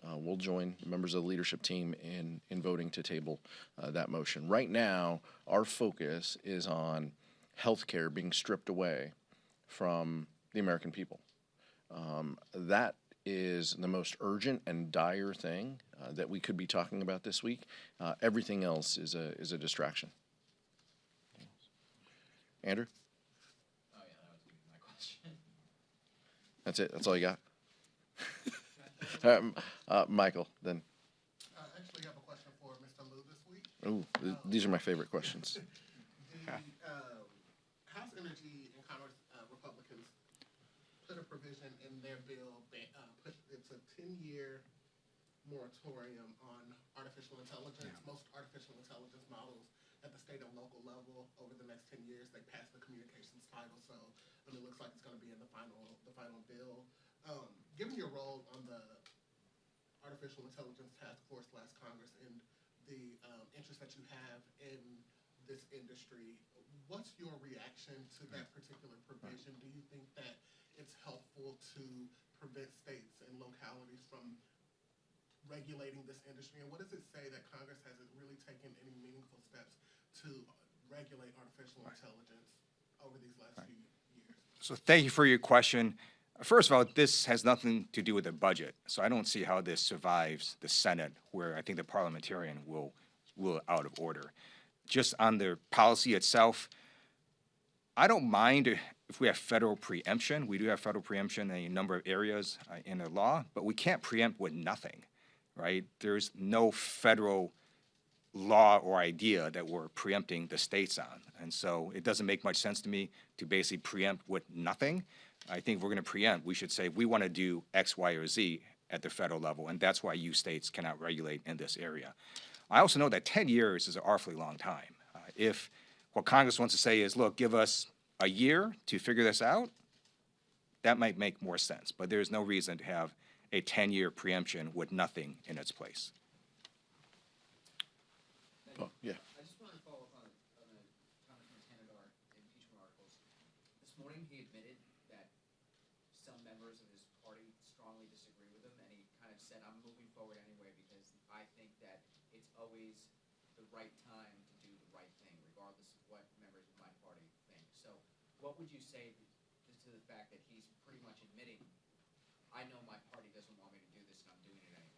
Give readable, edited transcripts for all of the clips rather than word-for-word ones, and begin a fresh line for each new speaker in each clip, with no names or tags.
we'll join members of the leadership team in voting to table that motion. Right now, our focus is on healthcare being stripped away from the American people. That is the most urgent and dire thing that we could be talking about this week. Everything else is a distraction. Andrew?
Oh yeah, that was my question.
That's it? That's all you got? Michael, then.
I actually have a question for Mr. Liu this week.
Ooh, these are my favorite questions.
The House Energy and Commerce Republicans put a provision in their bill, it's a 10-year moratorium on artificial intelligence. Yeah. Most artificial intelligence models at the state and local level over the next 10 years, they passed the communications title, so it looks like it's going to be in the final bill. Given your role on the Artificial Intelligence Task Force last Congress and the interest that you have in this industry, what's your reaction to that particular provision? Do you think that it's helpful to prevent states and localities from regulating this industry? And what does it say that Congress hasn't really taken any meaningful steps to regulate artificial intelligence over these last few years?
So thank you for your question. First of all, this has nothing to do with the budget, so I don't see how this survives the Senate, where I think the parliamentarian will rule it out of order. Just on the policy itself, I don't mind if we have federal preemption. We do have federal preemption in a number of areas in the law, but we can't preempt with nothing, right? There's no federal law or idea that we're preempting the states on, and so it doesn't make much sense to me to basically preempt with nothing. I think if we're going to preempt, we should say we want to do X, Y, or Z at the federal level, and that's why you states cannot regulate in this area. I also know that 10 years is an awfully long time. If what Congress wants to say is, look, give us a year to figure this out, that might make more sense, but there's no reason to have a 10-year preemption with nothing in its place.
Oh, yeah.
I just wanted to follow up on a comment from Tanadar impeachment articles. This morning he admitted that some members of his party strongly disagree with him, and he kind of said, I'm moving forward anyway because I think that it's always the right time to do the right thing, regardless of what members of my party think. So what would you say to the fact that he's pretty much admitting, I know my party doesn't want me to do this and I'm doing it anyway?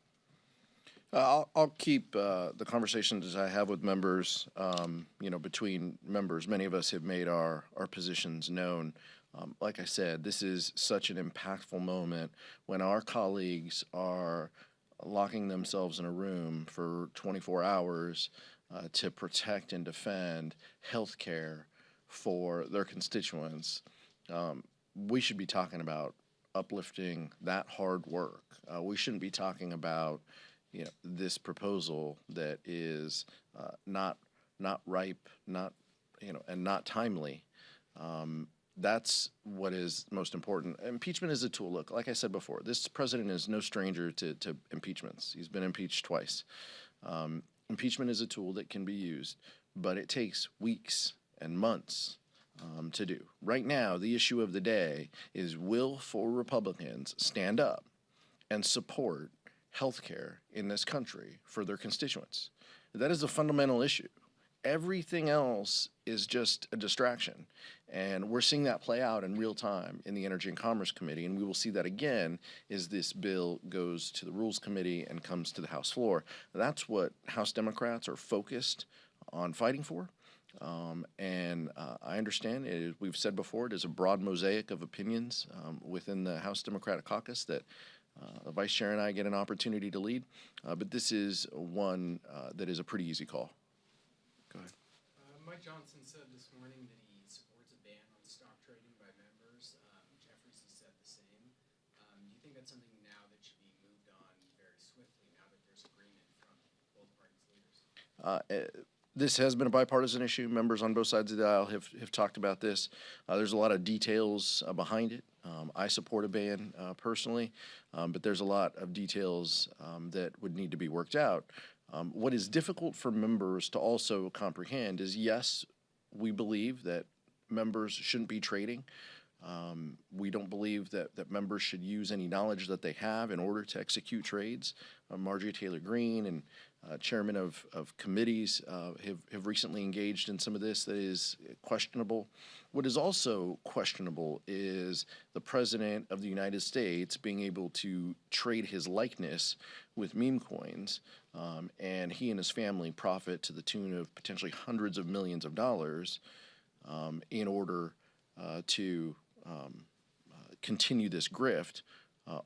I'll keep the conversations I have with members, between members. Many of us have made our positions known. Like I said, this is such an impactful moment when our colleagues are locking themselves in a room for 24 hours to protect and defend health care for their constituents. We should be talking about uplifting that hard work. We shouldn't be talking about this proposal that is not ripe, and not timely. That's what is most important. Impeachment is a tool. Look, like I said before, this president is no stranger to impeachments. He's been impeached twice. Impeachment is a tool that can be used, but it takes weeks and months to do. Right now, the issue of the day is, will 4 Republicans stand up and support health care in this country for their constituents? That is a fundamental issue. Everything else is just a distraction. And we're seeing that play out in real time in the Energy and Commerce Committee, and we will see that again as this bill goes to the Rules Committee and comes to the House floor. That's what House Democrats are focused on fighting for. I understand, we've said before, it is a broad mosaic of opinions within the House Democratic Caucus that the Vice Chair and I get an opportunity to lead, but this is one that is a pretty easy call. Go ahead.
Mike Johnson said this morning that he supports a ban on stock trading by members. Jeffries has said the same. Do you think that's something now that should be moved on very swiftly now that there's agreement from both parties' leaders?
This has been a bipartisan issue. Members on both sides of the aisle have talked about this. There's a lot of details behind it. I support a ban personally, but there's a lot of details that would need to be worked out. What is difficult for members to also comprehend is, yes, we believe that members shouldn't be trading We don't believe that members should use any knowledge that they have in order to execute trades. Marjorie Taylor Greene and chairman of committees have recently engaged in some of this that is questionable. What is also questionable is the President of the United States being able to trade his likeness with meme coins, and he and his family profit to the tune of potentially hundreds of millions of dollars in order to continue this grift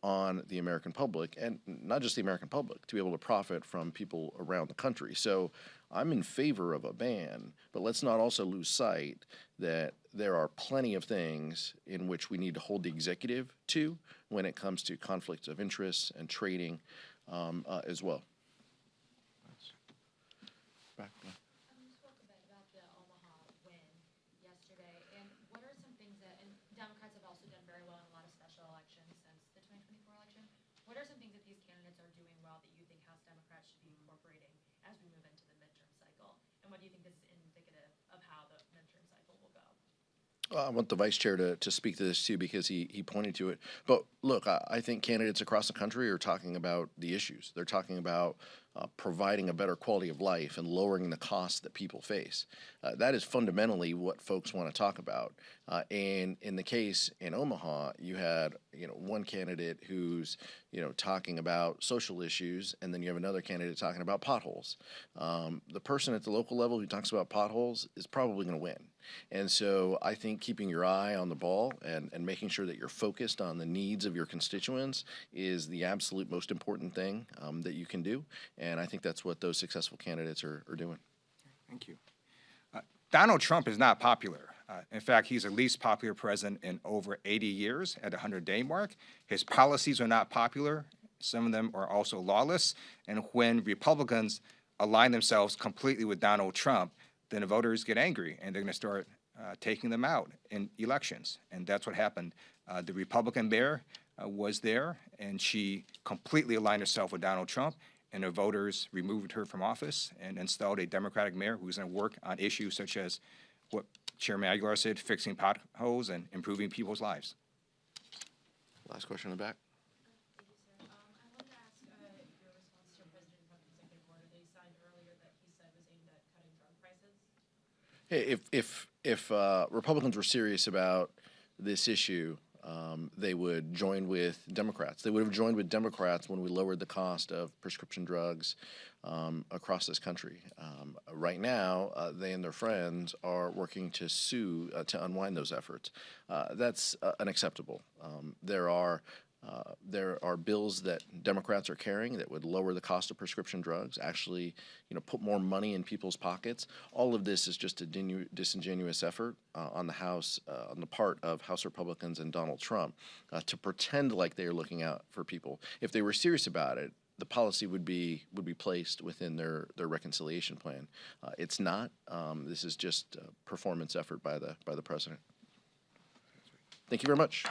on the American public, and not just the American public, to be able to profit from people around the country. So I'm in favor of a ban, but let's not also lose sight that there are plenty of things in which we need to hold the executive to when it comes to conflicts of interest and trading as well. Back.
You spoke a bit about the Omaha win yesterday, and what are some things that, and Democrats have also done very well in a lot of special elections since the 2024 election. What are some things that these candidates are doing well that you think House Democrats should be incorporating as we move into the midterm cycle? And what do you think is indicative of how the midterm cycle will go?
I want the vice chair to speak to this too, because he pointed to it. But look, I think candidates across the country are talking about the issues. They're talking about providing a better quality of life and lowering the costs that people face. That is fundamentally what folks want to talk about. And in the case in Omaha, you had one candidate who's talking about social issues, and then you have another candidate talking about potholes. The person at the local level who talks about potholes is probably going to win. And so I think keeping your eye on the ball and making sure that you're focused on the needs of your constituents is the absolute most important thing that you can do. And I think that's what those successful candidates are doing.
Thank you. Donald Trump is not popular. In fact, he's the least popular president in over 80 years at the 100-day mark. His policies are not popular. Some of them are also lawless. And when Republicans align themselves completely with Donald Trump, then the voters get angry and they're going to start taking them out in elections. And that's what happened. The Republican mayor was there, and she completely aligned herself with Donald Trump, and the voters removed her from office and installed a Democratic mayor who's going to work on issues such as what Chairman Aguilar said, fixing potholes and improving people's lives.
Last question in the back.
Thank you, sir. I wanted to ask your response to President Trump's executive order that he signed earlier that he said was aimed at cutting drug prices.
Hey, if Republicans were serious about this issue, they would join with Democrats. They would have joined with Democrats when we lowered the cost of prescription drugs across this country. Right now, they and their friends are working to sue to unwind those efforts. That's unacceptable. There are bills that Democrats are carrying that would lower the cost of prescription drugs, actually, put more money in people's pockets. All of this is just a disingenuous effort on the part of House Republicans and Donald Trump to pretend like they are looking out for people. If they were serious about it, the policy would be placed within their reconciliation plan. It's not. This is just a performance effort by the president. Thank you very much.